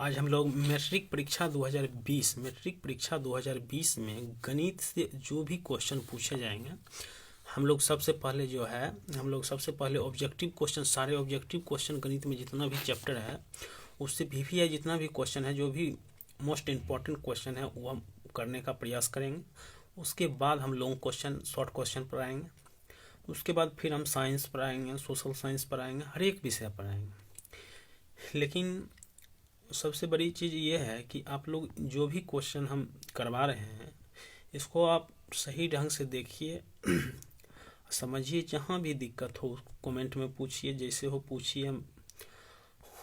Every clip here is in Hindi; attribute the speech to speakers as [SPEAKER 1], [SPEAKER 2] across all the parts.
[SPEAKER 1] आज हम लोग मैट्रिक परीक्षा 2020 में गणित से जो भी क्वेश्चन पूछे जाएंगे हम लोग सबसे पहले ऑब्जेक्टिव क्वेश्चन, सारे ऑब्जेक्टिव क्वेश्चन गणित में जितना भी चैप्टर है उससे भी जितना भी क्वेश्चन है, जो भी मोस्ट इम्पॉर्टेंट क्वेश्चन है वो हम करने का प्रयास करेंगे। उसके बाद हम लॉन्ग क्वेश्चन, शॉर्ट क्वेश्चन पर आएंगे। उसके बाद फिर हम साइंस पर आएंगे, सोशल साइंस पर आएंगे, हर एक विषय पर आएंगे। लेकिन सबसे बड़ी चीज़ ये है कि आप लोग जो भी क्वेश्चन हम करवा रहे हैं इसको आप सही ढंग से देखिए, समझिए। जहाँ भी दिक्कत हो कमेंट में पूछिए, जैसे हो पूछिए। हम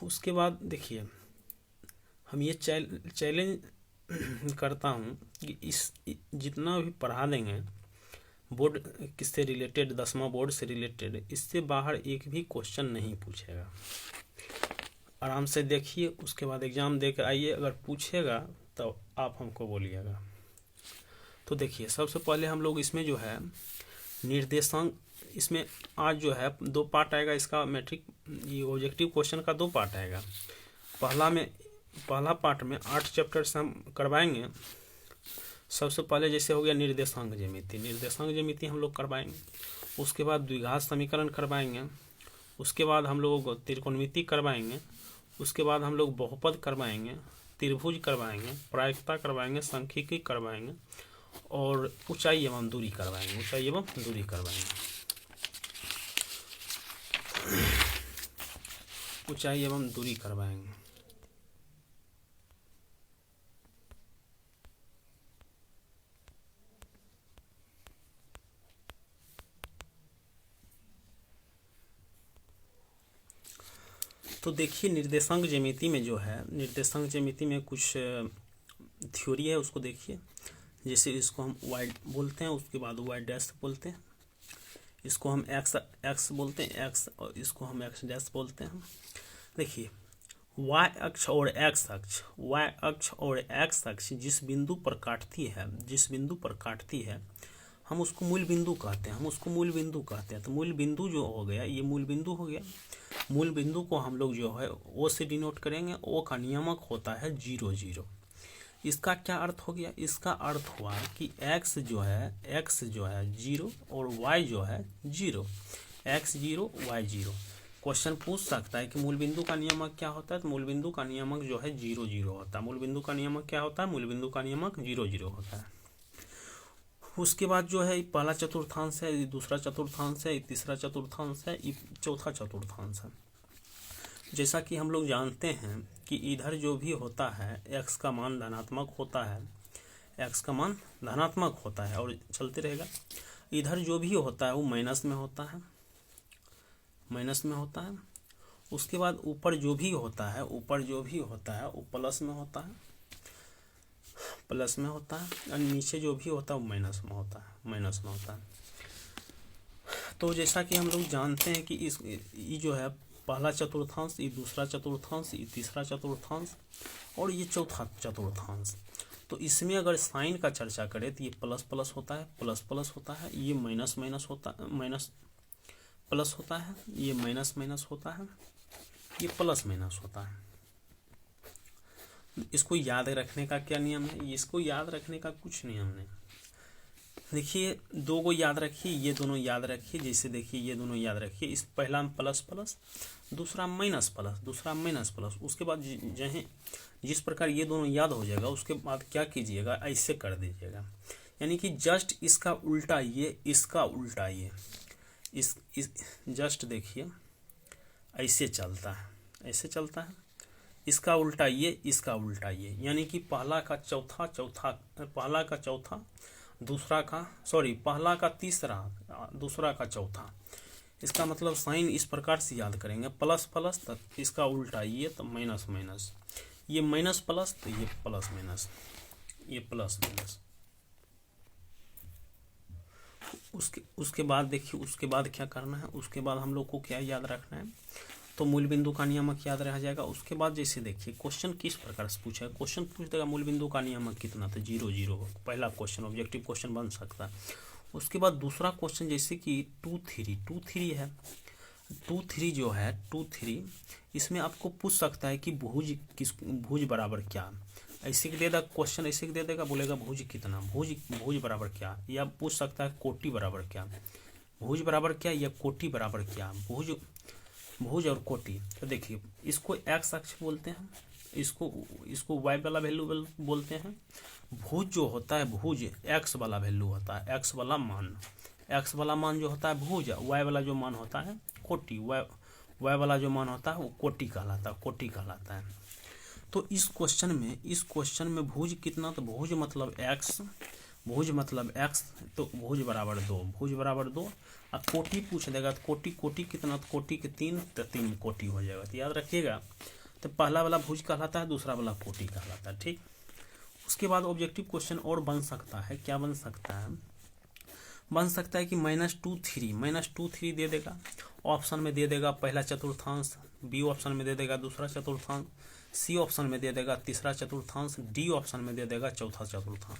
[SPEAKER 1] उसके बाद देखिए, हम ये चैलेंज करता हूँ कि इस जितना भी पढ़ा देंगे बोर्ड किससे रिलेटेड, 10वां बोर्ड से रिलेटेड, इससे बाहर एक भी क्वेश्चन नहीं पूछेगा। आराम से देखिए, उसके बाद एग्ज़ाम दे कर आइए। अगर पूछेगा तो आप हमको बोलिएगा। तो देखिए, सबसे पहले हम लोग इसमें जो है निर्देशांक, इसमें आज जो है 2 पार्ट आएगा इसका। मैट्रिक ये ऑब्जेक्टिव क्वेश्चन का 2 पार्ट आएगा। पहला पार्ट में 8 चैप्टर से हम करवाएंगे। सबसे पहले जैसे हो गया निर्देशांक ज्यामिति हम लोग करवाएंगे। उसके बाद द्विघात समीकरण करवाएंगे। उसके बाद हम लोग त्रिकोणमिति करवाएंगे। उसके बाद हम लोग बहुपद करवाएंगे, त्रिभुज करवाएंगे, प्रायिकता करवाएंगे, सांख्यिकी करवाएंगे और ऊंचाई एवं दूरी करवाएंगे। तो देखिए, निर्देशांक ज्यामिति में जो है, निर्देशांक ज्यामिति में कुछ थ्योरी है, उसको देखिए। जैसे इसको हम वाई बोलते हैं, उसके बाद वाई डैश बोलते हैं, इसको हम एक्स बोलते हैं, एक्स, और इसको हम एक्स डैश बोलते हैं। देखिए, वाई अक्ष और एक्स अक्ष जिस बिंदु पर काटती है हम उसको मूल बिंदु कहते हैं। तो मूल बिंदु जो हो गया, ये मूल बिंदु हो गया। मूल बिंदु को हम लोग जो है ओ से डिनोट करेंगे। ओ का नियामक होता है 0, 0। इसका क्या अर्थ हो गया? इसका अर्थ हुआ कि x जो है 0 और y जो है 0, x 0 y 0। क्वेश्चन पूछ सकता है कि मूल बिंदु का नियामक क्या होता है? तो मूल बिंदु का नियामक जो है 0, 0 होता है। मूल बिंदु का नियामक क्या होता है? मूल बिंदु का नियामक 0, 0 होता है। उसके बाद जो है पहला चतुर्थांश है, दूसरा चतुर्थांश है, तीसरा चतुर्थांश है, चौथा चतुर्थांश है। जैसा कि हम लोग जानते हैं कि इधर जो भी होता है x का मान धनात्मक होता है, और चलते रहेगा। इधर जो भी होता है वो माइनस में होता है। उसके बाद ऊपर जो भी होता है वो प्लस में होता है, और नीचे जो भी होता है वो माइनस में होता है। तो जैसा कि हम लोग जानते हैं कि ये जो है पहला चतुर्थांश, ये दूसरा चतुर्थांश, ये तीसरा चतुर्थांश और ये चौथा चतुर्थांश। तो इसमें अगर साइन का चर्चा करें तो ये प्लस प्लस होता है, ये माइनस होता है, ये माइनस होता है, ये प्लस माइनस होता है। इसको याद रखने का क्या नियम है? इसको याद रखने का कुछ नियम नहीं। देखिए, 2 को याद रखिए, ये दोनों याद रखिए। जैसे देखिए, ये दोनों याद रखिए। इस पहला में प्लस प्लस, दूसरा माइनस प्लस। उसके बाद जिस प्रकार ये दोनों याद हो जाएगा, उसके बाद क्या कीजिएगा, ऐसे कर दीजिएगा। यानी कि जस्ट इसका उल्टा ये, इसका उल्टा ये, इस जस्ट देखिए ऐसे चलता है। इसका उल्टा ये, इसका उल्टा ये, यानी कि पहला का चौथा, पहला का तीसरा, दूसरा का चौथा। इसका मतलब साइन इस प्रकार से याद करेंगे, प्लस प्लस तक इसका उल्टा ये, तो माइनस माइनस, ये माइनस प्लस, तो ये प्लस माइनस, ये प्लस माइनस। उसके बाद देखिए, उसके बाद क्या करना है, उसके बाद हम लोग को क्या याद रखना है? तो मूल बिंदु का नियामक याद रह जाएगा। उसके बाद जैसे देखिए क्वेश्चन किस प्रकार से पूछा है, क्वेश्चन पूछ देगा मूल बिंदु का नियामक कितना, तो 0, 0 पहला क्वेश्चन ऑब्जेक्टिव क्वेश्चन बन सकता है। उसके बाद दूसरा क्वेश्चन जैसे कि 2, 3 है। 2 3 जो है 2 3 इसमें आपको पूछ सकता है कि भुज बराबर क्या। ऐसे दे देगा क्वेश्चन, ऐसे दे देगा, बोलेगा भुज कितना, भुज बराबर क्या, या पूछ सकता है कोटि बराबर क्या, भुज बराबर क्या या कोटि बराबर क्या, भुज और कोटि। तो देखिए इसको एक्स अक्ष बोलते हैं, इसको वाई वाला वैल्यू बोलते हैं। भुज जो होता है, भुज एक्स वाला वैल्यू होता है, एक्स वाला मान जो होता है भुज, वाई वाला जो मान होता है कोटि, वाई वाला जो मान होता है वो कोटि कहलाता है। तो इस क्वेश्चन में भुज कितना, तो भुज मतलब एक्स, तो भुज बराबर 2। अब कोटि पूछ देगा तो कोटि कितना, तो कोटि के 3, तो 3 कोटि हो जाएगा। तो याद रखिएगा, तो पहला वाला भुज कहलाता है, दूसरा वाला कोटि कहलाता है। ठीक, उसके बाद ऑब्जेक्टिव क्वेश्चन और बन सकता है, क्या बन सकता है कि -2 3 दे देगा, ऑप्शन में दे देगा पहला चतुर्थांश, बी ऑप्शन में दे देगा दूसरा चतुर्थांश, सी ऑप्शन में दे देगा तीसरा चतुर्थांश, डी ऑप्शन में दे देगा चौथा चतुर्थांश।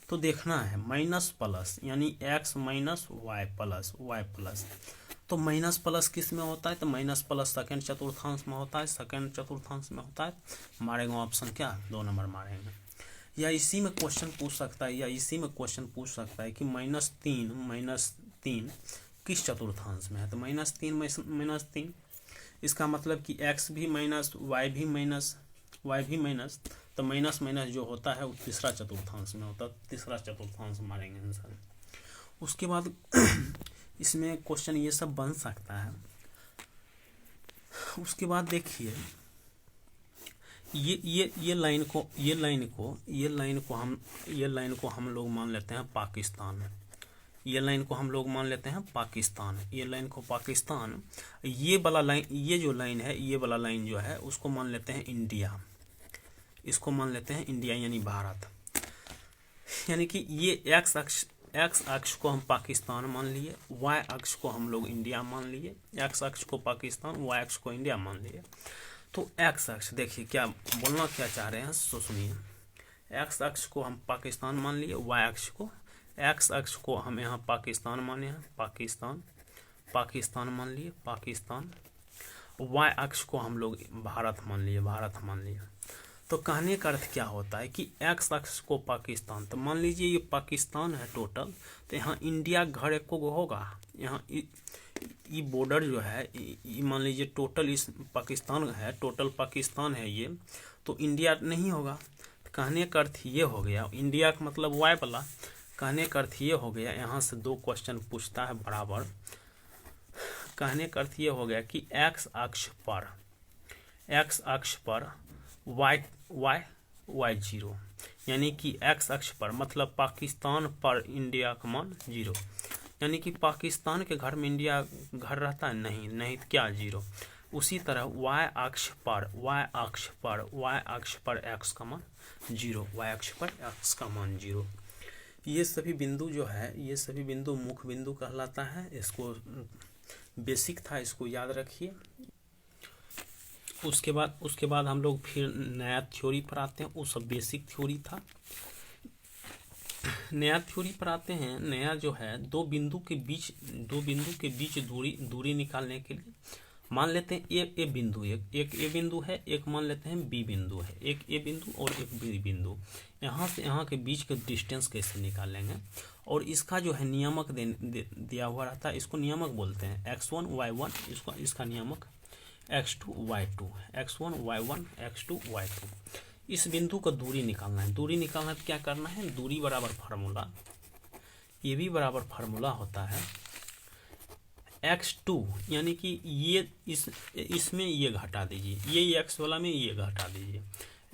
[SPEAKER 1] तो देखना है माइनस प्लस, यानी x माइनस वाई प्लस। तो माइनस प्लस किस में होता है, तो माइनस प्लस सेकंड चतुर्थांश में होता है, मारेंगे ऑप्शन क्या, 2 नंबर मारेंगे। या इसी में क्वेश्चन पूछ सकता है, कि -3 किस चतुर्थांश में है, तो -3 इसका मतलब कि x भी माइनस वाई भी माइनस, तो माइनस जो होता है वो तीसरा चतुर्थांश में होता है, तीसरा चतुर्थांश मारेंगे आंसर। उसके बाद इसमें क्वेश्चन ये सब बन सकता है। उसके बाद देखिए ये लाइन को हम लोग मान लेते हैं पाकिस्तान, ये लाइन को पाकिस्तान, ये वाला लाइन, ये जो लाइन है, ये वाला लाइन जो है उसको मान लेते हैं इंडिया, यानी भारत। यानी कि ये एक्स अक्ष को हम पाकिस्तान मान लिए, वाई अक्ष को हम लोग इंडिया मान लिए, एक्स अक्ष को पाकिस्तान, वाई अक्ष को इंडिया मान लिए। तो एक्स अक्ष देखिए क्या बोलना क्या चाह रहे हैं, तो सुनिए, एक्स अक्ष को हम पाकिस्तान मान लिए, वाई अक्ष को, एक्स अक्ष को हम यहाँ पाकिस्तान माने हैं, पाकिस्तान मान लिए, वाई अक्ष को हम लोग भारत मान लिए। तो कहने का अर्थ क्या होता है कि एक्स अक्ष को पाकिस्तान, तो मान लीजिए ये पाकिस्तान है टोटल, तो यहाँ इंडिया घर एक को होगा, यहाँ ये बॉर्डर जो है ये मान लीजिए टोटल इस पाकिस्तान है, टोटल पाकिस्तान है ये, तो इंडिया नहीं होगा। तो कहने का अर्थ ये हो गया, इंडिया का मतलब वाई वाला, कहने का अर्थ ये हो गया, यहाँ से 2 क्वेश्चन पूछता है बराबर। कहने का अर्थ ये हो गया कि एक्स अक्ष पर वाई 0, यानी कि एक्स अक्ष पर मतलब पाकिस्तान पर इंडिया का मान 0, यानी कि पाकिस्तान के घर में इंडिया घर रहता है, नहीं तो क्या 0। उसी तरह वाई अक्ष पर एक्स का मान 0, ये सभी बिंदु जो है, ये सभी बिंदु मुख्य बिंदु कहलाता है। इसको बेसिक था, इसको याद रखिए। उसके बाद हम लोग फिर नया थ्योरी पर आते हैं, वो सब बेसिक थ्योरी था। नया थ्योरी पर आते हैं। नया जो है दो बिंदु के बीच दूरी निकालने के लिए मान लेते हैं एक ए बिंदु है, एक मान लेते हैं बी बिंदु है, एक ए बिंदु और एक बी बिंदु। यहाँ से यहाँ के बीच का डिस्टेंस कैसे निकालेंगे, और इसका जो है नियामक दिया हुआ रहता है, इसको नियामक बोलते हैं x1 y1, इसका नियामक x2 y2, x1 y1 x2 y2। इस बिंदु का दूरी निकालना है। तो क्या करना है, दूरी बराबर फार्मूला, ये भी बराबर फार्मूला होता है x2, यानी कि ये इसमें ये घटा दीजिए, ये x वाला में ये घटा दीजिए,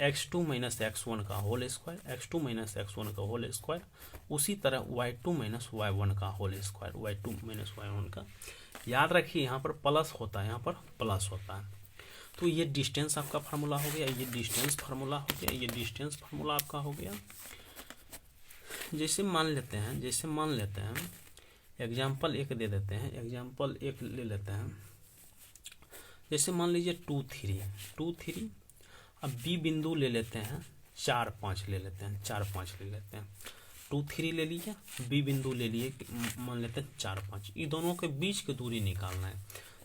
[SPEAKER 1] x2 माइनस x1 का whole square, x2 minus x1 का होल स्क्वायर। उसी तरह y2 माइनस y1 का whole square, y2 minus y1 का। याद रखिए यहाँ पर प्लस होता है, यहाँ पर प्लस होता है। तो ये डिस्टेंस आपका फार्मूला हो गया, ये डिस्टेंस फार्मूला हो गया, ये डिस्टेंस फार्मूला आपका हो गया। जैसे मान लेते हैं एग्जाम्पल एक दे देते हैं, एग्जाम्पल एक ले लेते हैं। जैसे मान लीजिए 2 3, अब बी बिंदु ले लेते हैं 4 5 ले लेते हैं, 4 5 ले लेते हैं। 2 3 ले लीजिए, बी बिंदु ले लिए मान लेते हैं 4 5। ये दोनों के बीच की दूरी निकालना है।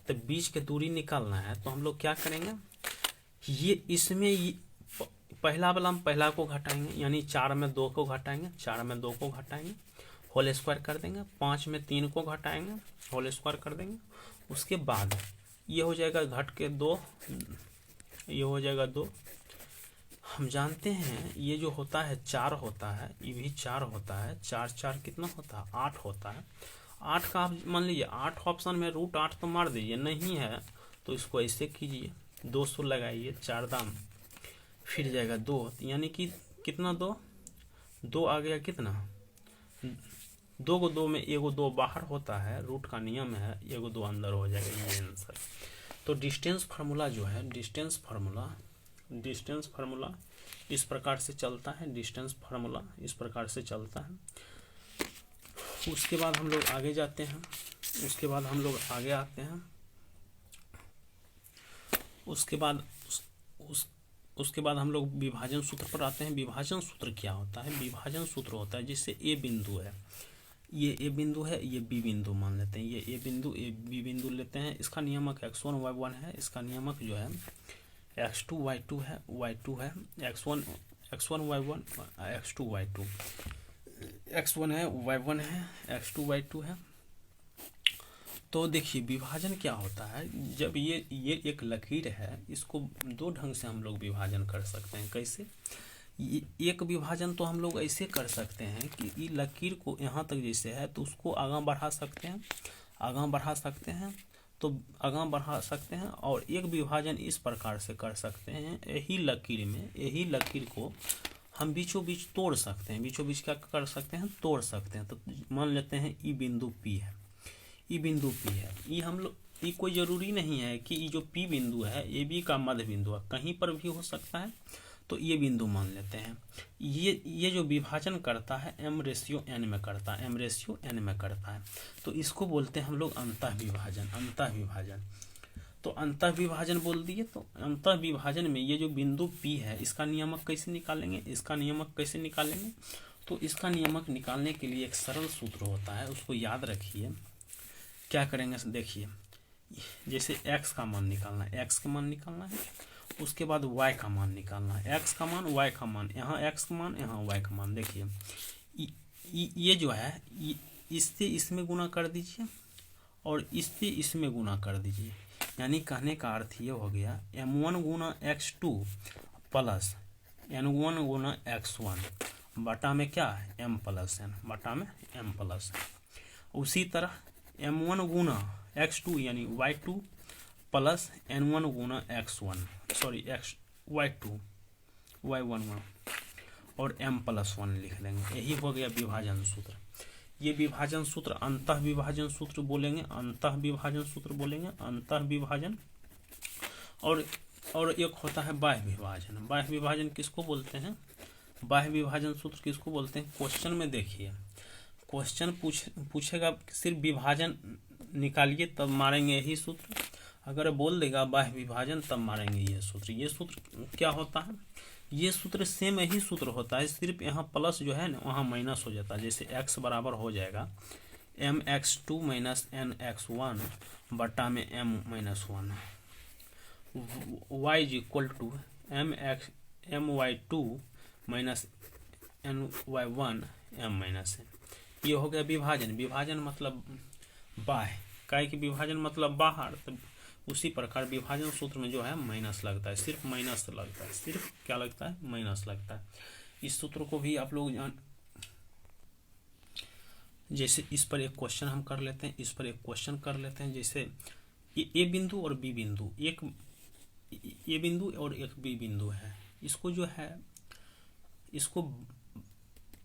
[SPEAKER 1] तो बीच के दूरी निकालना है तो हम लोग क्या करेंगे, ये इसमें पहला वाला हम पहला को घटाएंगे, यानी 4 में 2 को घटाएंगे, 4 में 2 को घटाएंगे, होल स्क्वायर कर देंगे। 5 में 3 को घटाएंगे, होल स्क्वायर कर देंगे। उसके बाद ये हो जाएगा घट के 2, ये हो जाएगा 2। हम जानते हैं ये जो होता है 4 होता है, ये भी 4 होता है। 4 4 कितना होता है, 8 होता है। 8 का आप मान लीजिए 8 ऑप्शन में √8 तो मार दीजिए, नहीं है तो इसको ऐसे कीजिए, 200 लगाइए, 4 दाम फिर जाएगा 2, यानी कि कितना 2 आ गया, कितना 2 को 2 में एगो 2 बाहर होता है, रूट का नियम है, एगो 2 अंदर हो जाएगा, ये आंसर। तो डिस्टेंस फार्मूला जो है, डिस्टेंस फार्मूला इस प्रकार से चलता है, डिस्टेंस फार्मूला इस प्रकार से चलता है। उसके बाद हम लोग आगे जाते हैं, उसके बाद हम लोग आगे आते हैं। उसके बाद हम लोग विभाजन सूत्र पर आते हैं। विभाजन सूत्र क्या होता है, विभाजन सूत्र होता है जिससे ए बिंदु है, ये ए बिंदु है, ये बी बिंदु मान लेते हैं, ये ए बिंदु ए बी बिंदु लेते हैं। इसका नियामक x1 y1 है, इसका नियामक जो है x2 y2 है, y2 है, x1 y1 x2 y2, x1 है y1 है, x2 y2 है। तो देखिए विभाजन क्या होता है, जब ये एक लकीर है, इसको 2 ढंग से हम लोग विभाजन कर सकते हैं। कैसे, एक विभाजन तो हम लोग ऐसे कर सकते हैं कि ये लकीर को यहाँ तक जैसे है तो उसको आगां बढ़ा सकते हैं, तो आगां बढ़ा सकते हैं। और एक विभाजन इस प्रकार से कर सकते हैं, यही लकीर को हम बीचों बीच तोड़ सकते हैं। बीचों बीच क्या कर सकते हैं, तोड़ सकते हैं। तो मान लेते हैं ई बिंदु P है, ई बिंदु P है, ये हम लोग, ये कोई ज़रूरी नहीं है कि ये जो P बिंदु है ये B का मध्य बिंदु है, कहीं पर भी हो सकता है। तो ये बिंदु मान लेते हैं। ये जो विभाजन करता है m/n में करता है, m/n में करता है। तो इसको बोलते हैं हम लोग अंतःविभाजन। तो अंतःविभाजन बोल दिए। तो अंतःविभाजन में ये जो बिंदु P है, इसका नियामक कैसे निकालेंगे, तो इसका नियामक निकालने के लिए एक सरल सूत्र होता है, उसको याद रखिए। क्या करेंगे, देखिए, जैसे x का मान निकालना है, उसके बाद y का मान निकालना है, x का मान, y का मान, यहाँ x का मान, यहाँ y का मान। देखिए ये जो है, इससे इसमें गुना कर दीजिए और इससे इसमें गुना कर दीजिए, यानी कहने का अर्थ ये हो गया m1 गुना x2 प्लस n1 गुना x1 बटा में क्या है, m प्लस n, बटा में m प्लस। उसी तरह m1 गुना x2 यानी y2 प्लस n1 गुना x1 सॉरी y1 और m प्लस 1 लिख देंगे। यही हो गया विभाजन सूत्र। ये विभाजन सूत्र अंतःविभाजन सूत्र बोलेंगे, अंतःविभाजन। और एक होता है बाह्य विभाजन। बाह्य विभाजन किसको बोलते हैं, बाह्य विभाजन सूत्र किसको बोलते हैं। क्वेश्चन में देखिए, क्वेश्चन पूछेगा सिर्फ विभाजन निकालिए तब मारेंगे यही सूत्र, अगर बोल देगा बाह्य विभाजन तब मारेंगे ये सूत्र। ये सूत्र क्या होता है, ये सूत्र सेम यही सूत्र होता है, सिर्फ यहाँ प्लस जो है ना वहाँ माइनस हो जाता है। जैसे x बराबर हो जाएगा mx2 माइनस nx1 बटा में m-1, y is equal to my2 minus ny1 m-n। ये हो गया विभाजन। विभाजन मतलब बाह्य, काय की विभाजन मतलब बाहर। तो उसी प्रकार विभाजन सूत्र में जो है माइनस लगता है, सिर्फ माइनस लगता है, सिर्फ क्या लगता है, माइनस लगता है। इस सूत्र को भी आप लोग जैसे इस पर एक क्वेश्चन हम कर लेते हैं, जैसे ए बिंदु और बी बिंदु, एक ए बिंदु और एक बी बिंदु है, इसको जो है इसको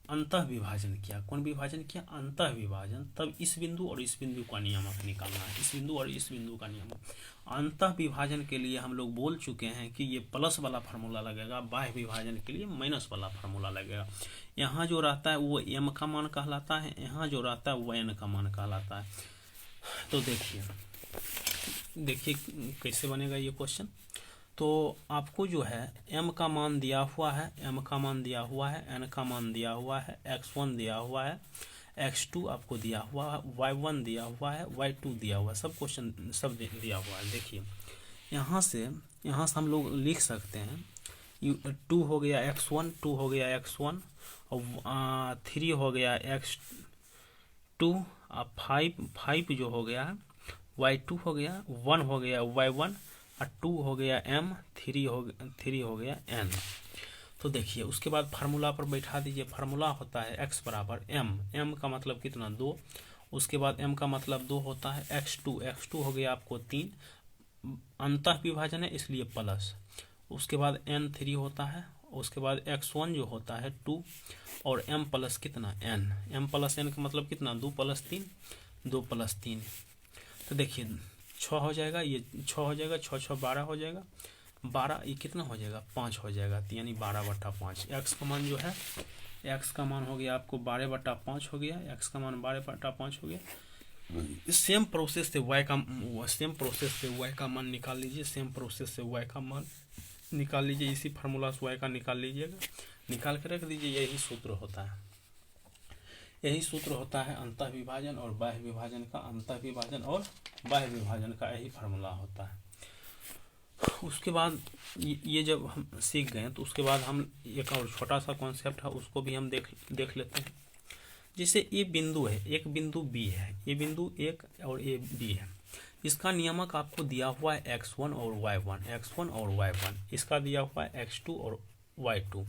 [SPEAKER 1] अंतःविभाजन किया। कौन विभाजन किया, अंतःविभाजन। तब इस बिंदु और इस बिंदु का नियामक निकालना है, इस बिंदु और इस बिंदु का नियामक। अंतःविभाजन के लिए हम लोग बोल चुके हैं कि ये प्लस वाला फार्मूला लगेगा, बाह्य विभाजन के लिए माइनस वाला फार्मूला लगेगा। यहाँ जो रहता है वो m का मान कहलाता है, यहाँ जो रहता है वो n का मान कहलाता है। तो देखिए कैसे बनेगा ये क्वेश्चन। तो आपको जो है m का मान दिया हुआ है, n का मान दिया हुआ है, x1 दिया हुआ है, x2 आपको दिया हुआ है, y1 दिया हुआ है, y2 दिया हुआ है, सब क्वेश्चन सब दिया हुआ है। देखिए यहाँ से हम लोग लिख सकते हैं 2 हो गया x1, 2 हो गया x1 और 3 हो गया x2 और 5 जो हो गया y2 हो गया, 1 हो गया y1 और 2 हो गया m, 3 हो गया n। तो देखिए उसके बाद फार्मूला पर बैठा दीजिए। फार्मूला होता है x बराबर m का मतलब कितना 2, उसके बाद m का मतलब 2 होता है x2 हो गया आपको 3, अंतः विभाजन है इसलिए प्लस, उसके बाद n3 होता है, उसके बाद x1 जो होता है 2 और m प्लस कितना m प्लस n का मतलब कितना 2 + 3, 2 + 3। तो देखिए 6 हो जाएगा, ये 6 हो जाएगा, 6 6 12 हो जाएगा, 12 ये कितना हो जाएगा 5 हो जाएगा, यानी 12/5। x का मान जो है x का मान हो गया आपको 12/5 हो गया, x का मान 12/5 हो गया। सेम प्रोसेस से y का मान निकाल लीजिए, सेम प्रोसेस से y का मान निकाल लीजिए, इसी फार्मूला से y का निकाल लीजिएगा, निकाल के रख दीजिए। यही सूत्र होता है, यही सूत्र होता है अंतः विभाजन और बाह्य विभाजन का, अंतः विभाजन और बाह्य विभाजन का यही फार्मूला होता है। उसके बाद ये जब हम सीख गए तो उसके बाद हम एक और छोटा सा कॉन्सेप्ट है उसको भी हम देख लेते हैं। जैसे ये बिंदु है, एक बिंदु बी है, ये बिंदु एक और ये बी है, इसका नियामक आपको दिया हुआ है x1 और y1, इसका दिया हुआ है x2 और y2।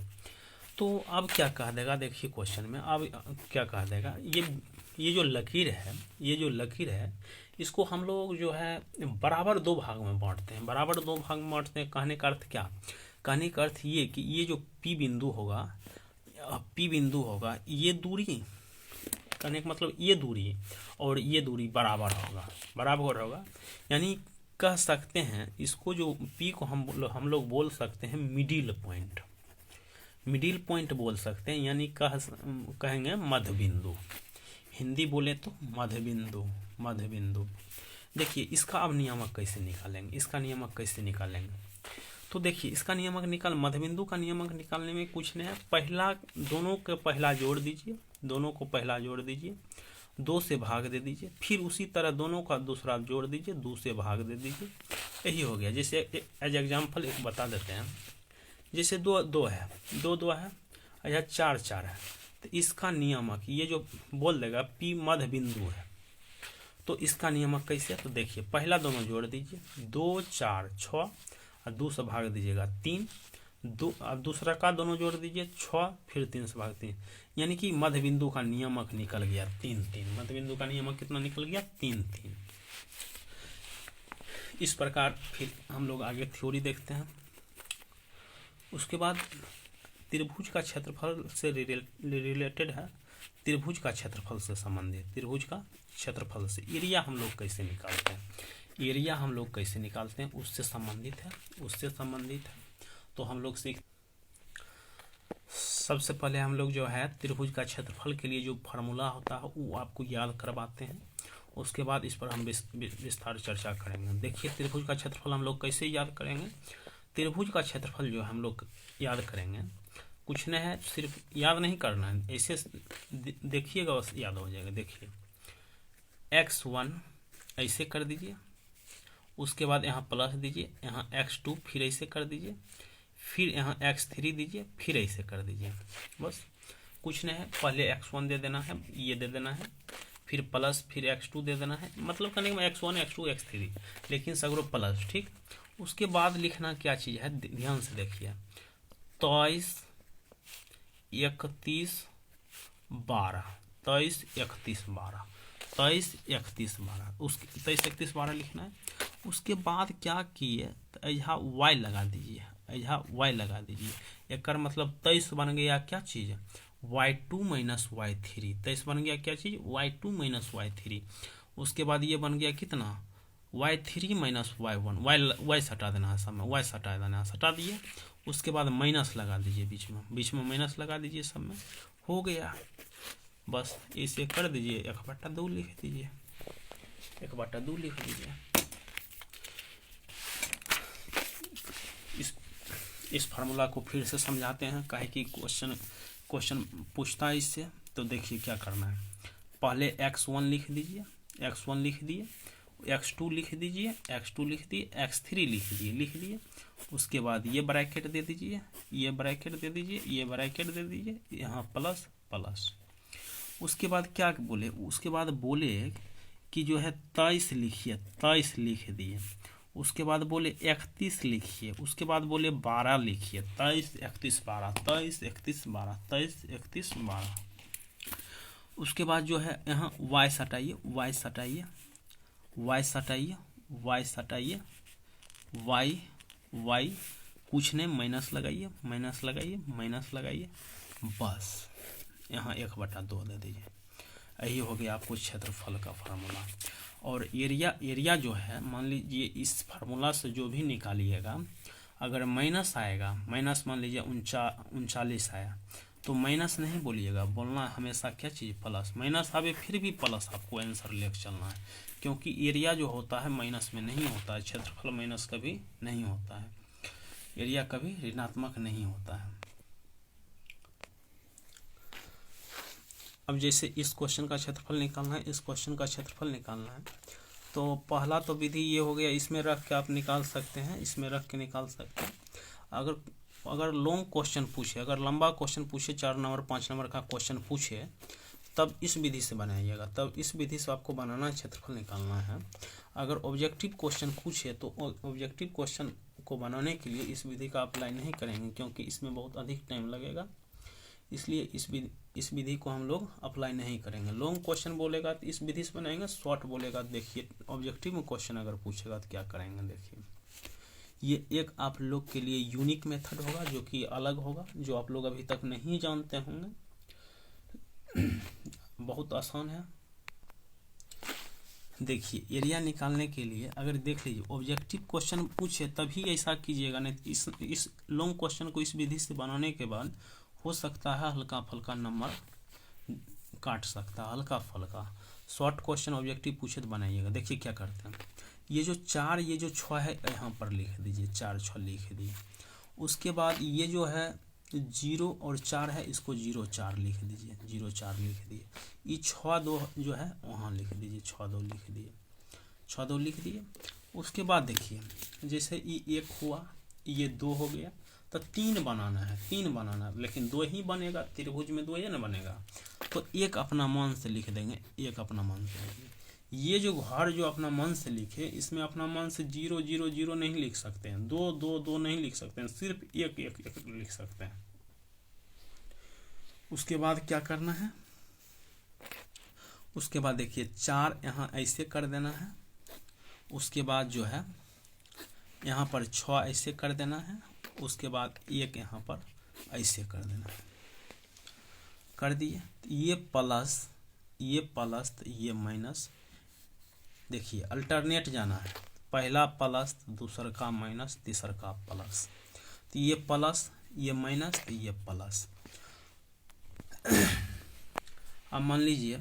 [SPEAKER 1] तो अब क्या कह देगा, देखिए क्वेश्चन में अब क्या कह देगा, ये जो लकीर है इसको हम लोग जो है बराबर 2 भाग में बांटते हैं, कहने का अर्थ क्या, कहने का अर्थ ये कि ये जो P बिंदु होगा ये दूरी, कहने का मतलब ये दूरी और ये दूरी बराबर होगा, यानी कह सकते हैं इसको जो P को हम लोग बोल सकते हैं मिडिल पॉइंट बोल सकते हैं, यानी कहेंगे मध्य बिंदु, हिंदी बोले तो मध्य बिंदु। देखिए इसका अब नियामक कैसे निकालेंगे, तो देखिए इसका नियामक मध्य बिंदु का नियामक निकालने में कुछ नहीं है, दोनों को पहला जोड़ दीजिए, 2 से भाग दे दीजिए, फिर उसी तरह दोनों का दूसरा जोड़ दीजिए, 2 से भाग दे दीजिए, यही हो गया। जैसे एज एग्जाम्पल एक बता देते हैं, जैसे 2 है, या 4 है, तो इसका नियामक ये जो बोल देगा P मध्य बिंदु है, तो इसका नियामक कैसे, तो देखिए पहला दोनों जोड़ दीजिए, 2 4 6 और 2 से भाग दीजिएगा 3, 2 अब दूसरा का दोनों जोड़ दीजिए 6, फिर 3 से भाग 3, यानी कि मध्य बिंदु का नियामक निकल गया 3 3। मध्य बिंदु का नियामक कितना निकल गया 3 3। इस प्रकार फिर हम लोग आगे थ्योरी देखते हैं। उसके बाद त्रिभुज का क्षेत्रफल से रिलेटेड है, त्रिभुज का क्षेत्रफल से संबंधित, त्रिभुज का क्षेत्रफल से एरिया हम लोग कैसे निकालते हैं, उससे संबंधित है। तो हम लोग सबसे पहले हम लोग जो है त्रिभुज का क्षेत्रफल के लिए जो फार्मूला होता है वो आपको याद करवाते हैं, उसके बाद इस पर हम विस्तार चर्चा करेंगे। देखिए त्रिभुज का क्षेत्रफल हम लोग कैसे याद करेंगे, त्रिभुज का क्षेत्रफल जो हम लोग याद करेंगे, कुछ नहीं है, सिर्फ याद नहीं करना है, ऐसे देखिएगा बस याद हो जाएगा। देखिए x1 ऐसे कर दीजिए, उसके बाद यहाँ प्लस दीजिए, यहाँ x2 फिर ऐसे कर दीजिए, फिर यहाँ x3 दीजिए, फिर ऐसे कर दीजिए, बस कुछ नहीं है। पहले x1 दे देना है, ये दे देना है, फिर प्लस, फिर x2 दे देना है, मतलब करने में x1 x2 x3, लेकिन सगरो प्लस, ठीक। उसके बाद लिखना क्या चीज़ है, ध्यान से देखिए, 23 31 12, 23 31 12, 23 31 12, उसके 23 31 12 लिखना है। उसके बाद क्या किए, तो यहाँ y लगा दीजिए, एक मतलब 23 बन गया क्या चीज़, y2 माइनस y3, 23 बन गया क्या चीज़, y2 माइनस y3। उसके बाद ये बन गया कितना, y3 माइनस y1, y हटा देना है सब में, हटा दिए। उसके बाद माइनस लगा दीजिए, बीच में माइनस लगा दीजिए, सब में हो गया। बस इसे कर दीजिए, 1/2 लिख दीजिए, 1/2 लिख दीजिए। इस फार्मूला को फिर से समझाते हैं, काहे कि क्वेश्चन पूछता है इससे। तो देखिए क्या करना है, पहले x1 लिख दीजिए, x1 लिख दिए, x2 लिख दीजिए, x2 लिख दिए, x3 लिख दिए। उसके बाद ये ब्रैकेट दे दीजिए, ये ब्रैकेट दे दीजिए, ये ब्रैकेट दे दीजिए, यहाँ प्लस प्लस। उसके बाद क्या बोले, उसके बाद बोले कि जो है 23 लिखिए, 23 लिख दिए। उसके बाद बोले 31 लिखिए, उसके बाद बोले 12 लिखिए, 23 31 12, 23 31 12, 23 31 12। उसके बाद जो है यहाँ y हटाइए, y हटाइए, y हटाइए, y हटाइए, y कुछ नहीं, माइनस लगाइए, माइनस लगाइए, माइनस लगाइए, बस यहाँ 1/2 दे दीजिए। यही हो गया आपको क्षेत्रफल का फार्मूला। और एरिया जो है, मान लीजिए इस फार्मूला से जो भी निकालिएगा, अगर माइनस आएगा, माइनस मान लीजिए 39 आया, तो माइनस नहीं बोलिएगा, बोलना हमेशा क्या चीज़, प्लस। माइनस आवे फिर भी प्लस आपको आंसर लेकर चलना है, क्योंकि एरिया जो होता है माइनस में नहीं होता है, क्षेत्रफल माइनस कभी नहीं होता है, एरिया कभी ऋणात्मक नहीं होता है। अब जैसे इस क्वेश्चन का क्षेत्रफल निकालना है, इस क्वेश्चन का क्षेत्रफल निकालना है, तो पहला तो विधि ये हो गया, इसमें रख के आप निकाल सकते हैं, इसमें रख के निकाल सकते हैं। अगर लॉन्ग क्वेश्चन पूछे, अगर लंबा क्वेश्चन पूछे, 4 नंबर 5 नंबर का क्वेश्चन पूछे, तब इस विधि से बनाइएगा, तब इस विधि से आपको बनाना है, क्षेत्रफल निकालना है। अगर ऑब्जेक्टिव क्वेश्चन पूछे तो ऑब्जेक्टिव क्वेश्चन को बनाने के लिए इस विधि का अप्लाई नहीं करेंगे, क्योंकि इसमें बहुत अधिक टाइम लगेगा, इसलिए इस विधि को हम लोग अप्लाई नहीं करेंगे। लॉन्ग क्वेश्चन बोलेगा तो इस विधि से बनाएंगे, शॉर्ट बोलेगा देखिए ऑब्जेक्टिव में क्वेश्चन अगर पूछेगा तो क्या करेंगे। देखिए ये एक आप लोग के लिए यूनिक मेथड होगा, जो कि अलग होगा, जो आप लोग अभी तक नहीं जानते होंगे। बहुत आसान है। देखिए एरिया निकालने के लिए अगर देख लीजिए ऑब्जेक्टिव क्वेश्चन पूछे तभी ऐसा कीजिएगा, नहीं इस लॉन्ग क्वेश्चन को इस विधि से बनाने के बाद हो सकता है हल्का फुल्का नंबर काट सकता है, हल्का फुल्का। शॉर्ट क्वेश्चन ऑब्जेक्टिव पूछे तो बनाइएगा। देखिए क्या करते हैं, ये जो 4 ये जो 6 है यहाँ पर लिख दीजिए, 4 6 लिख दिए। उसके बाद ये जो है 0 और 4 है, इसको 0 4 लिख दीजिए, 0 4 लिख दिए। ये 6 2 जो है वहाँ लिख दीजिए, 6 2 लिख दिए, 6 2 लिख दिए। उसके बाद देखिए जैसे ये 1 हुआ, ये 2 हो गया, तो 3 बनाना है, 3 बनाना है, लेकिन 2 ही बनेगा, त्रिभुज में 2 ही ना बनेगा, तो 1 अपना मन से लिख देंगे, 1 अपना मन से लिख देंगे। ये जो घर जो अपना मन से लिखे, इसमें अपना मन से 0 0 0 नहीं लिख सकते हैं, 2 2 2 नहीं लिख सकते हैं, सिर्फ 1 1 1 लिख सकते हैं। उसके बाद क्या करना है, उसके बाद देखिए 4 यहाँ ऐसे कर देना है। उसके बाद जो है यहाँ पर 6 ऐसे कर देना है। उसके बाद 1 यहाँ पर ऐसे कर देना है, कर दिए। ये प्लस, ये प्लस, तो ये माइनस। देखिए अल्टरनेट जाना है, पहला प्लस, दूसरा का माइनस, तीसरा का प्लस। तो ये प्लस, ये माइनस, तो ये प्लस। अब मान लीजिए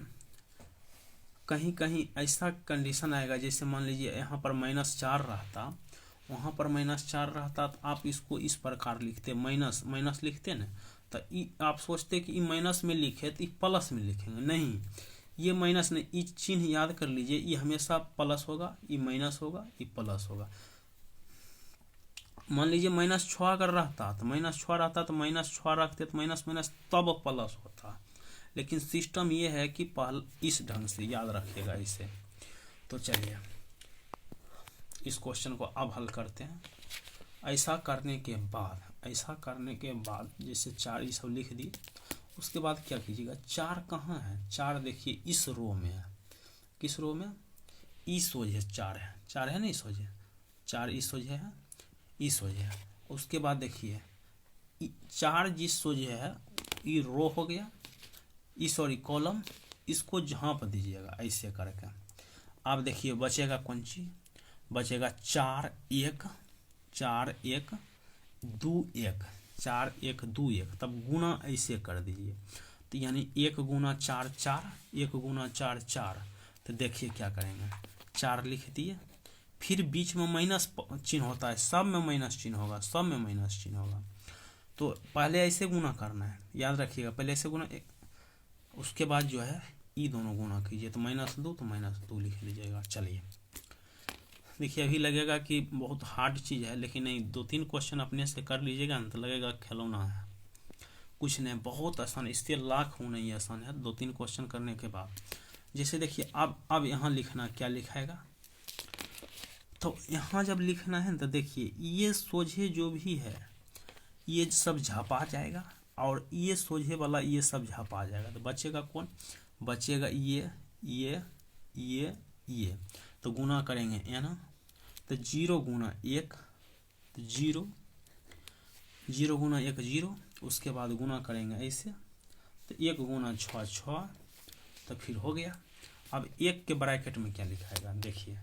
[SPEAKER 1] कहीं कहीं ऐसा कंडीशन आएगा, जैसे मान लीजिए यहाँ पर -4 रहता, वहाँ पर -4 रहता, तो आप इसको इस प्रकार लिखते, माइनस माइनस लिखते ना, तो आप सोचते कि माइनस में लिखे तो प्लस में लिखेंगे, नहीं, ये माइनस नहीं, ये चिन्ह याद कर लीजिए, ये हमेशा प्लस होगा, ये माइनस होगा, ये प्लस होगा। मान लीजिए -6 अगर रहता, तो -6 रहता, तो -6 रखते, तो माइनस माइनस तब प्लस होता। लेकिन सिस्टम ये है कि पहले इस ढंग से याद रखिएगा इसे। तो चलिए इस क्वेश्चन को अब हल करते हैं। ऐसा करने के बाद जैसे 4 ये सब लिख दी, उसके बाद क्या कीजिएगा, 4 कहाँ है, 4 देखिए इस रो में है। किस रो में, इस सोझे 4 है, 4 है ना, इस सोझे 4, इस सोझे है, इस सोझे है। उसके बाद देखिए 4 जिस सोझे है, ये रो हो गया, सॉरी कॉलम, इसको जहाँ पर दीजिएगा ऐसे करके। आप देखिए बचेगा कौन चीज, बचेगा 4 1 4 1 2 1, 4 1 2 1, तब गुना ऐसे कर दीजिए, तो यानी 1 गुना 4 4, 1 गुना 4 4। तो देखिए क्या करेंगे, 4 लिख दिए, फिर बीच में माइनस चिन्ह होता है, सब में माइनस चिन्ह होगा, सब में माइनस चिन्ह होगा। तो पहले ऐसे गुना करना है, याद रखिएगा, पहले ऐसे गुना। उसके बाद जो है ई दोनों गुना कीजिए तो -2 तो -2 लिख लीजिएगा। चलिए देखिए अभी लगेगा कि बहुत हार्ड चीज़ है, लेकिन नहीं, 2-3 क्वेश्चन अपने से कर लीजिएगा ना तो लगेगा खिलौना है, कुछ नहीं, बहुत आसान, इससे लाख हो नहीं आसान है 2-3 क्वेश्चन करने के बाद। जैसे देखिए अब यहाँ लिखना क्या लिखाएगा, तो यहाँ जब लिखना है तो देखिए ये सोझे जो भी है ये सब झापा जाएगा और ये सोझे वाला ये सब झापा जाएगा, तो बचेगा कौन, बचेगा ये। तो गुना करेंगे n, तो 0 गुना 1 तो 0, 0 गुना 1 0, उसके बाद गुना करेंगे ऐसे, तो 1 गुना 6 6, तो फिर हो गया। अब 1 के ब्रैकेट में क्या लिखाएगा, देखिए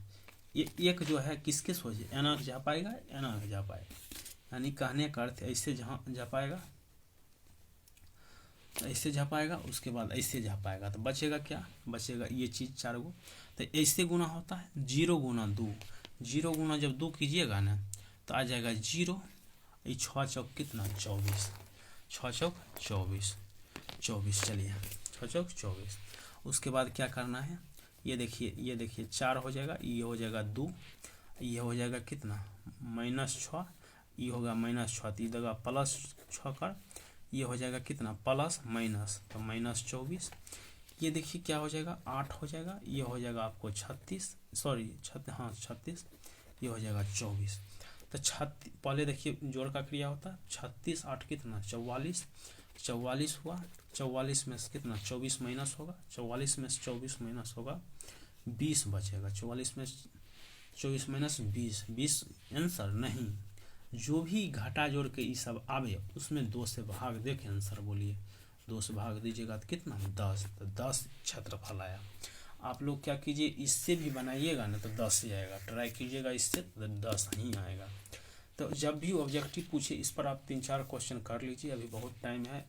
[SPEAKER 1] ये 1 जो है किसके सोचे, एना जा पाएगा, एना जा पाएगा, यानी कहने का अर्थ ऐसे जा पाएगा, ऐसे जा पाएगा, उसके बाद ऐसे जा पाएगा, तो बचेगा क्या, बचेगा ये चीज़ 4 गो। तो ऐसे गुना होता है 0 गुना 2, 0 गुना जब 2 कीजिएगा ना तो आ जाएगा 0, 6 चौक कितना 24, 6 चौक 24। चलिए 6 चौक 24। उसके बाद क्या करना है, ये देखिए 4 हो जाएगा, ये हो जाएगा 2, ये हो जाएगा कितना -6, ये होगा -6, तो इधर +6 कर, ये हो जाएगा कितना प्लस माइनस, तो -24। ये देखिए क्या हो जाएगा 8 हो जाएगा, ये हो जाएगा आपको 36, सॉरी 36, ये हो जाएगा 24। तो 36 पहले देखिए जोड़ का क्रिया होता है, 36 8 कितना 44, 44 हुआ, 44 में से कितना 24 माइनस होगा, 44 में से 24 माइनस होगा 20 बचेगा, 44 में 24 माइनस 20 आंसर नहीं, जो भी घटा जोड़ के ये सब आवे उसमें 2 से भाग दे के आंसर बोलिए, 2 से भाग दीजिएगा तो कितना 10, तो 10 क्षेत्रफल आया। आप लोग क्या कीजिए इससे भी बनाइएगा ना तो 10 ही आएगा, ट्राई कीजिएगा इससे तो 10 ही आएगा। तो जब भी ऑब्जेक्टिव पूछे इस पर आप 3-4 क्वेश्चन कर लीजिए, अभी बहुत टाइम है,